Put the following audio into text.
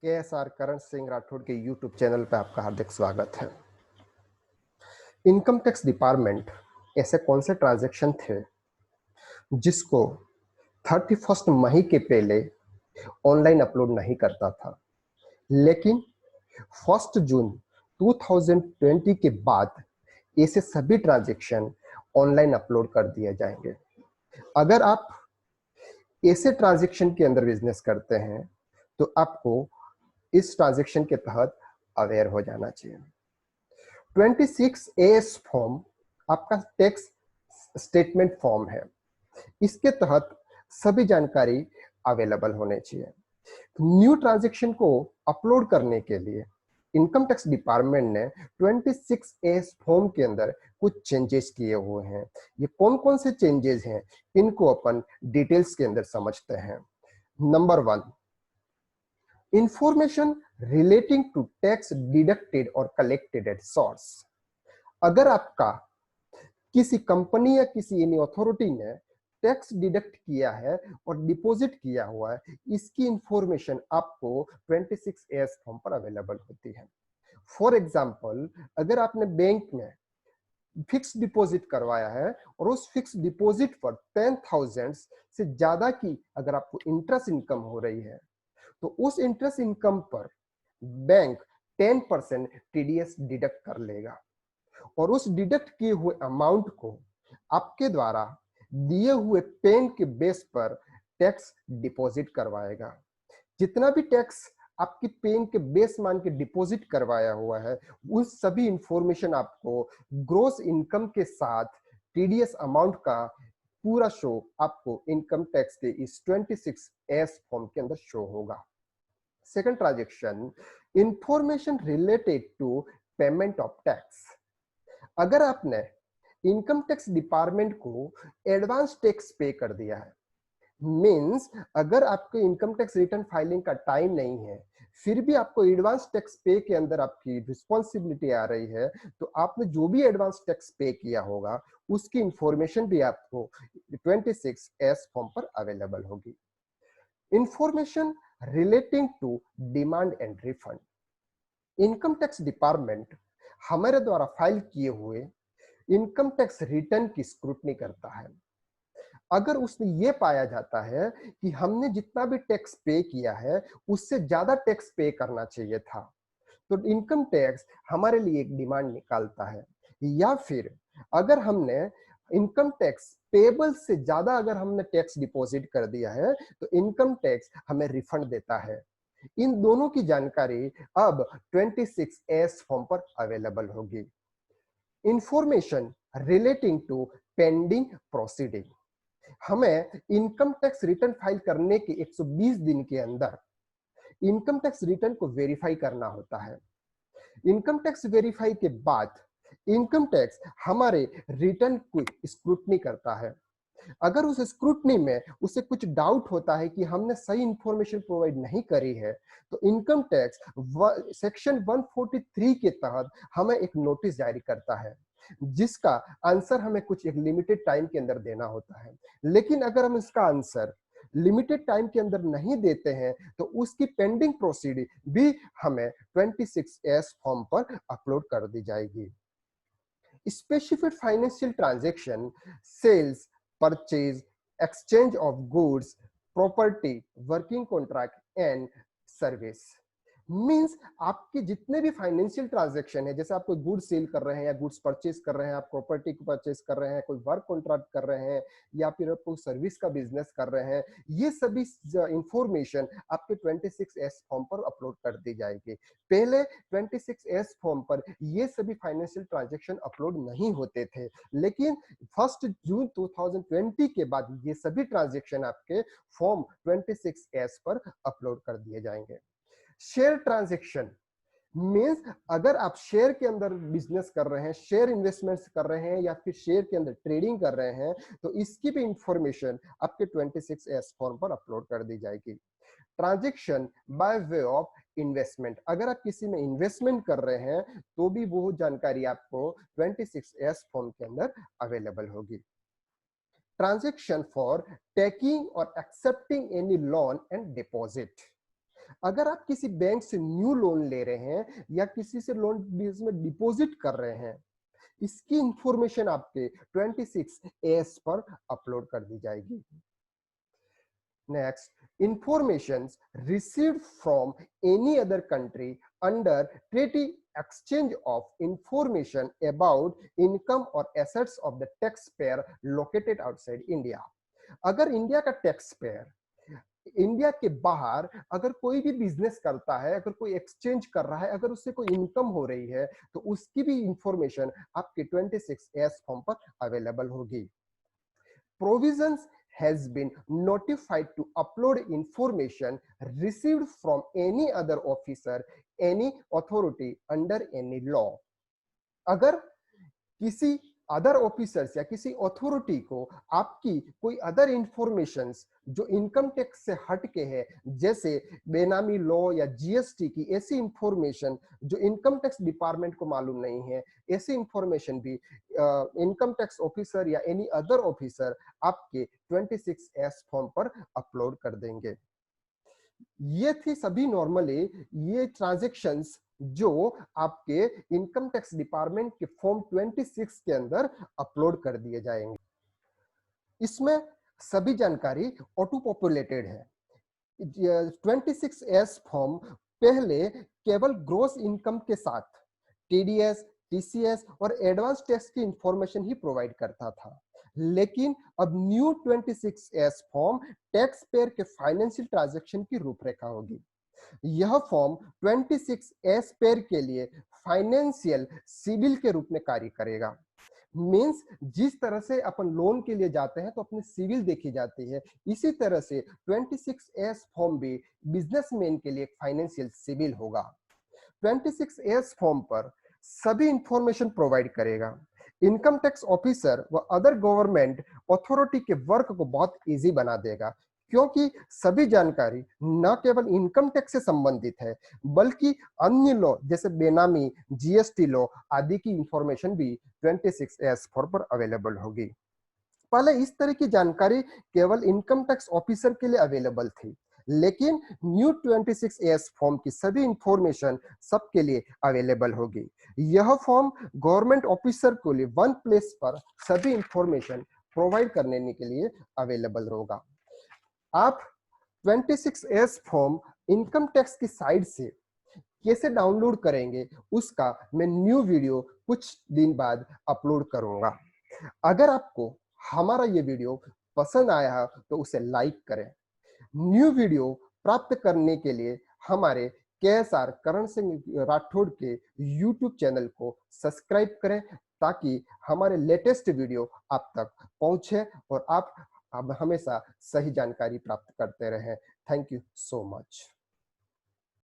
KSR Karan Singh Rathore के YouTube channel पे आपका हार्दिक स्वागत है। इनकम टैक्स डिपार्टमेंट ऐसे कौन से ट्रांजैक्शन थे जिसको 31 मई के पहले ऑनलाइन अपलोड नहीं करता था, लेकिन 1 जून 2020 के बाद ऐसे सभी ट्रांजैक्शन ऑनलाइन अपलोड कर दिए जाएंगे। अगर आप ऐसे ट्रांजैक्शन के अंदर बिजनेस करते हैं तो आपको इस ट्रांजैक्शन के तहत अवेयर हो जाना चाहिए। 26AS फॉर्म आपका टैक्स स्टेटमेंट फॉर्म है। इसके तहत सभी जानकारी अवेलेबल होने चाहिए। न्यू ट्रांजैक्शन को अपलोड करने के लिए इनकम टैक्स डिपार्टमेंट ने 26AS फॉर्म के अंदर कुछ चेंजेस किए हुए हैं। ये कौन कौन से चेंजेस हैं, इनको अपन डिटेल्स के अंदर समझते हैं। Number 1, information relating to tax deducted और कलेक्टेड एट सोर्स। अगर आपका किसी कंपनी या किसी एनी अथॉरिटी ने टैक्स डिडक्ट किया है और डिपॉजिट किया हुआ है, इसकी इंफॉर्मेशन आपको 26AS फॉर्म पर अवेलेबल होती है। फॉर एग्जांपल, अगर आपने बैंक में फिक्स डिपॉजिट करवाया है और उस फिक्स डिपॉजिट पर 10,000 से ज्यादा की अगर आपको इंटरेस्ट इनकम हो रही है, तो उस इंटरेस्ट इनकम पर बैंक 10% टीडीएस डिडक्ट कर लेगा और उस डिडक्ट किए हुए अमाउंट को आपके द्वारा दिए हुए पेन के बेस पर टैक्स डिपॉजिट करवाएगा। जितना भी टैक्स आपकी पेन के बेस मान के डिपॉजिट करवाया हुआ है, उन सभी इंफॉर्मेशन आपको ग्रोस इनकम के साथ टीडीएस अमाउंट का पूरा शो आपको इनकम टैक्स के इस 26S फॉर्म के अंदर शो होगा। Second transaction, information related to payment of tax. अगर आपने इनकम टैक्स डिपार्टमेंट को एडवांस टैक्स पे कर दिया है, मींस अगर आपके इनकम टैक्स रिटर्न फाइलिंग का टाइम नहीं है, फिर भी आपको एडवांस टैक्स पे के अंदर आपकी रिस्पॉन्सिबिलिटी आ रही है, तो आपने जो भी एडवांस टैक्स पे किया होगा उसकी इंफॉर्मेशन भी आपको 26S फॉर्म पर अवेलेबल होगी। Information relating to demand and refund. Income tax department हमारे द्वारा फाइल किए हुए इनकम टैक्स रिटर्न की स्क्रूटनी करता है। अगर उसमें यह पाया जाता है कि हमने जितना भी टैक्स पे किया है उससे ज्यादा टैक्स पे करना चाहिए था, तो इनकम टैक्स हमारे लिए एक डिमांड निकालता है। या फिर अगर हमने इनकम टैक्स पेबल से ज्यादा अगर हमने टैक्स डिपॉजिट कर दिया है, तो इनकम टैक्स हमें रिफंड देता है। इन दोनों की जानकारी अब 26S फॉर्म पर अवेलेबल होगी। Information relating to pending proceeding. हमें इनकम टैक्स रिटर्न फाइल करने के 120 दिन के अंदर इनकम टैक्स रिटर्न को वेरीफाई करना होता है। इनकम टैक्स वेरीफाई के बाद इनकम टैक्स हमारे रिटर्न को स्क्रूटनी करता है। अगर उस स्क्रूटनी में उसे कुछ डाउट होता है कि हमने सही इंफॉर्मेशन प्रोवाइड नहीं करी है, तो इनकम टैक्स सेक्शन 143 के तहत हमें एक नोटिस जारी करता है, जिसका आंसर हमें कुछ एक लिमिटेड टाइम के अंदर देना होता है। लेकिन अगर हम इसका आंसर लिमिटेड टाइम के अंदर नहीं देते हैं, तो उसकी पेंडिंग प्रोसीडिंग भी हमें 26S फॉर्म पर अपलोड कर दी जाएगी। Specified financial transaction, sales, purchase, exchange of goods, property, working contract and service means आपके जितने भी फाइनेंशियल ट्रांजैक्शन है, जैसे आप कोई गुड्स सेल कर रहे हैं या गुड्स परचेज कर रहे हैं, आप प्रॉपर्टी को परचेज कर रहे हैं, कोई वर्क कॉन्ट्रैक्ट कर रहे हैं या फिर आप कोई सर्विस का बिजनेस कर रहे हैं, ये सभी इंफॉर्मेशन आपके 26S फॉर्म पर अपलोड कर दी जाएगी। पहले 26S फॉर्म पर ये सभी फाइनेंशियल ट्रांजैक्शन अपलोड नहीं होते थे, लेकिन 1 जून 2020 के बाद ये सभी ट्रांजैक्शन आपके फॉर्म 26S पर अपलोड कर दिए जाएंगे। शेयर ट्रांजैक्शन मींस अगर आप शेयर के अंदर बिजनेस कर रहे हैं, शेयर इन्वेस्टमेंट्स कर रहे हैं या फिर शेयर के अंदर ट्रेडिंग कर रहे हैं, तो इसकी भी इंफॉर्मेशन आपके 26S फॉर्म पर अपलोड कर दी जाएगी। Transaction by way of investment, अगर आप किसी में इन्वेस्टमेंट कर रहे हैं तो भी वो जानकारी आपको 26S फॉर्म के अंदर अवेलेबल होगी। ट्रांजैक्शन फॉर टेकिंग और accepting any loan and deposit. अगर आप किसी बैंक से न्यू लोन ले रहे हैं या किसी से लोन में डिपॉजिट कर रहे हैं, इसकी इंफॉर्मेशन आपके 26S पर अपलोड कर दी जाएगी। Next, informations received from any other country under treaty exchange of information about income or assets of the taxpayer located outside India. अगर इंडिया का टैक्स पेयर इंडिया के बाहर अगर कोई भी बिजनेस करता है, अगर कोई एक्सचेंज कर रहा है, अगर उससे कोई इनकम हो रही है, तो उसकी भी इंफॉर्मेशन आपके 26S फॉर्म पर अवेलेबल होगी। Provisions has been notified to upload information received from any other officer, any authority under any law. अगर किसी अदर ऑफिसर्स या किसी अथॉरिटी को आपकी कोई अदर इंफॉर्मेशंस जो इनकम टैक्स से हट के है, जैसे बेनामी लॉ या जीएसटी की ऐसी इंफॉर्मेशन जो इनकम टैक्स डिपार्टमेंट को मालूम नहीं है, ऐसी इंफॉर्मेशन भी इनकम टैक्स ऑफिसर या एनी अदर ऑफिसर आपके 26S फॉर्म पर अपलोड कर देंगे। ये थी सभी नॉर्मली ये ट्रांजैक्शंस जो आपके इनकम टैक्स डिपार्टमेंट के फॉर्म 26 के अंदर अपलोड कर दिए जाएंगे। इसमें सभी जानकारी ऑटो पॉपुलेटेड है। 26S फॉर्म पहले केवल ग्रॉस इनकम के साथ टीडीएस, टीसीएस और एडवांस टैक्स की इंफॉर्मेशन ही प्रोवाइड करता था, लेकिन अब new 26S form tax payer के फाइनेंशियल ट्रांजैक्शन की रूपरेखा होगी। यह फॉर्म 26S पेयर के लिए फाइनेंशियल सिविल के रूप में कार्य करेगा। मींस जिस तरह से अपन लोन के लिए जाते हैं तो अपनी सिविल देखी जाती है, इसी तरह से 26S फॉर्म भी बिजनेसमैन के लिए फाइनेंशियल सिविल होगा। 26S फॉर्म पर सभी इंफॉर्मेशन प्रोवाइड करेगा। इनकम टैक्स ऑफिसर व अदर गवर्नमेंट अथॉरिटी के वर्क को बहुत इजी बना देगा, क्योंकि सभी जानकारी न केवल इनकम टैक्स से संबंधित है बल्कि अन्य लॉ जैसे बेनामी, जीएसटी लॉ आदि की इंफॉर्मेशन भी 26S फॉर्म पर अवेलेबल होगी। पहले इस तरह की जानकारी केवल इनकम टैक्स ऑफिसर के लिए अवेलेबल थी, लेकिन न्यू 26S फॉर्म की सभी इंफॉर्मेशन सबके लिए अवेलेबल होगी। यह फॉर्म गवर्नमेंट ऑफिसर को लिए वन प्लेस पर सभी इंफॉर्मेशन प्रोवाइड करने के लिए अवेलेबल होगा। आप 26S फॉर्म इनकम टैक्स की साइट से कैसे डाउनलोड करेंगे उसका मैं न्यू वीडियो कुछ दिन बाद अपलोड करूंगा। अगर आपको हमारा ये वीडियो पसंद आया है तो उसे लाइक करें। न्यू वीडियो प्राप्त करने के लिए हमारे KSR करण सिंह राठौड़ के YouTube चैनल को सब्सक्राइब करें, ताकि हमारे लेटेस्ट वीडियो आप तक पहुंचे और आप हमेशा सही जानकारी प्राप्त करते रहें। Thank you so much.